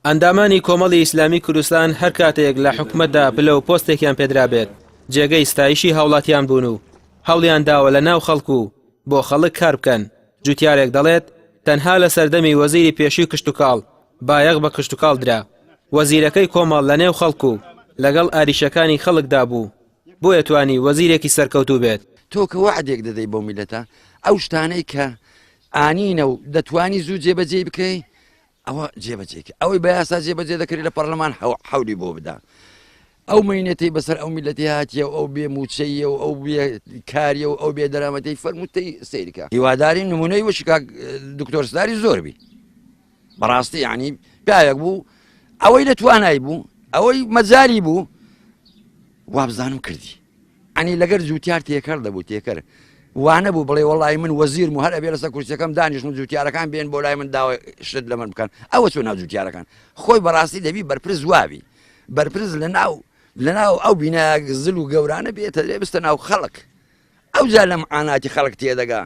ئەندامانی کۆمەڵی ئیسلامی کوردستان هەر کاتێک لە حکومەتدا پلە و پۆستێکیان پێدرا بێت جێگەی ستایشی هاوڵاتیان بوون و هەوڵیان داوە لە ناو خەڵکو بۆ خەڵک کار بکەن. جوتیارێک دەڵێت تەنها لە سەردەمی وەزیری پێشووی کشتوکاڵ بایەق بە کشتوکاڵ درا. وەزیرەکەی کۆمەڵ لە نێو خەڵکو لەگەڵ ئاریشەکانی خەڵکدا بوو بۆیە توانی وەزیرێکی سەرکەوتوو بێت. تۆ کە وعدێک دەدەی بۆ میلەتە ئەو شتانەی کە ئانینە و دەتوانی زوو جێبەجێ بکەی ئەوە جێبەجێکە ئەوەی بە یاسا جێبەجێ دەکرێت لە پەرلەمان حەولی بۆ بدا. ئەو مینەتی بەسەر ئەو میلەتی هاتیە و ئەو بێ موچەیە و ئەو بێ کاریە و ئەو بێ دەرامەتی فەرمووتەی سەیرکە. هیواداری نمونەی وشی کاک دکتۆر سداری زۆربی بەڕاستی یعنی پیاوێک بوو ئەوەی لە توانای بوو ئەوەی مەجاری بوو وابزانم کردی. ئەنی لەگەر جوتیار تێکەر دەبوو تێکەر وانە بوو بڵێ وەڵی من وەزیرم و هەر ئەبێ لەسەر کورسەکەم دانیشتم جوتیارەکان بێن بۆ لای من داوای شت لە من بکەن ئەوە چۆن ناو جوتیارەکان خۆی بەڕاستی دەبی بەرپرس وابی بەرپرس لە ناو ئەو بینایە زل و گەورانە بێتە لێ بستە ناو خەڵک ئەو جا لە معاناتی خەڵک تێدەگا.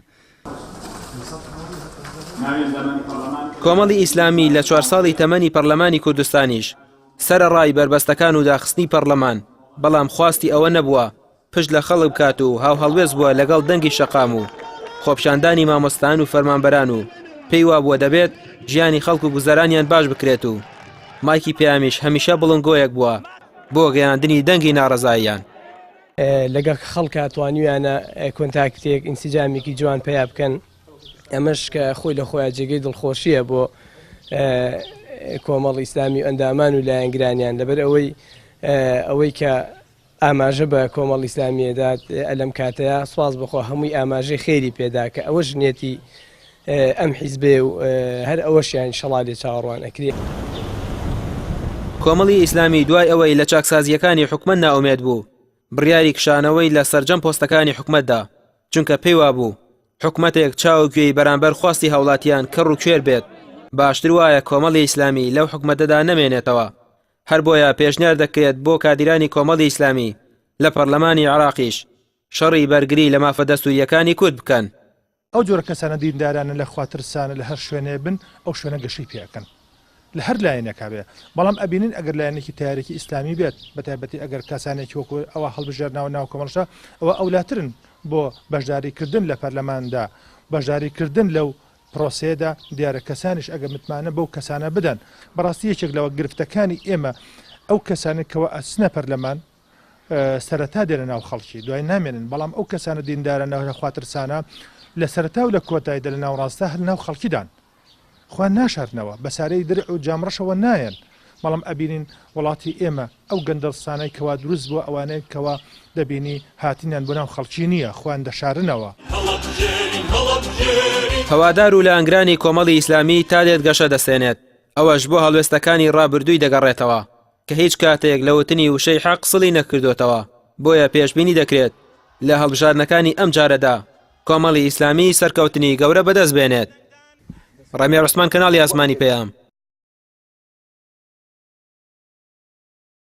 کۆمەڵی ئیسلامی لە 4 ساڵی تەمەنی پەرلەمانی کوردستانیش سەرەڕای بربەستەکان و داخستنی پەرلەمان بەڵام خواستی ئەوە نەبووە پشت لە خەڵک بکات و هاو هەڵوێز بووە لەگەڵ دەنگی شەقام و خۆپشاندانی مامۆستان و فەرمانبەران و پێی وا بووە دەبێت ژیانی خەڵک و گوزەرانیان باش بکرێت و مایکی پێیامیش هەمیشە بڵنگۆیەک بووە بۆ گەیاندنی دەنگی ناڕەزاییان. لەگەڵ خەڵکە توانیویانە کۆنتاکتێک ئینسیجامێکی جوان پێیا بکەن ئەمەش کە خۆی لە خۆیان جێگەی دڵخۆشیە بۆ کۆمەڵ ئیسلامی و ئەندامان و لایەنگرانیان لەبەر ئەوەی کە ئاماژە بە کۆمەڵ ئیسلامیەدات ئەلەم کاتەیە سواز بخۆ هەمووی ئاماژەی خێری پێدا کە ئەوە ژنێتی ئەم حیزبێ و هەر ئەوەشیان شەڵا لێ چاوەڕوان ئەکرێت. کۆمەڵی ئیسلامی دوای ئەوەی لە چاکسازیەکانی حکومەت ناومێت بوو بڕیاری کشانەوەی لە سەرجەم پۆستەکانی حکومەتدا چونکە پێی وا بوو حکومەتێک چاوگوێی بەرامبەر خواستی هەوڵاتیان کەڕ و کوێر بێت باشتر وایە کۆمەڵی ئیسلامی لەو حکومەتەدا نەمێنێتەوە. هەر بۆیە پێشنیار دەکرێت بۆ کادیرانی کۆمەڵی ئیسلامی لە پەرلەمانی عێراقیش شەڕی بەرگری لە مافە دەستووریەکانی کورد بکەن. ئەو جۆرە کەسانە دیندارانە لە خواترسانە لە هەر شوێنێ بن ئەو شوێنە گەشەی پێکەن لە هەر لایەنێکا بێ بەڵام ئەبینین ئەگەر لایەنێکی تیارێکی ئیسلامی بێت بەتایبەتی ئەگەر کەسانێکی وەکو ئەوە هەڵبژێرناوە ناو کۆمەڵشە ئەوە ئەولاترن بۆ بەشداریکردن لە پەرلەماندا بەشداریکردن لەو پرۆسێدا دیارە کەسانیش ئەگە متمانە بەو کەسانە بدەن. بەڕاستی یەکێک لەوە گرفتەکانی ئێمە ئەو کەسانێکەوە ئەسنە پەرلەمان سەرەتا دێنە ناو خەڵکی دوای نامێنن بەڵام ئەو کەسانە دیندارە ناو خواترسانە لە سەرەتا و لە کۆتاییدا لە ناوڕاستە هەر ناو خەڵکیدان خوان ناشاردنەوە بەسارەی درع و جامڕەشەوە نایەن بەڵام ئەبینین وڵاتی ئێمە ئەو گەندەڵستانەی کەوا دروست بووە ئەوانەیە کەوا دەبینی هاتینیان بۆ ناو خەڵکی نییە خوان دەشارنەوە. هەوادار و لە ئەنگرانی کۆمەڵی ئیسلامی تا دێت گەشە دەستێنێت ئەوەش بۆ هەڵوێستەکانی ڕابردووی دەگەڕێتەوە کە هیچ کاتێک لە وتنی وشەی حەق سڵی نەکردوێتەوە بۆیە پێشبینی دەکرێت لە هەڵبژاردنەکانی ئەم جارەدا کۆمەڵی ئیسلامی سەرکەوتنی گەورە بەدەست بێنێت. ڕەمیا ڕوسمان کەناڵی ئاسمانی پەیام.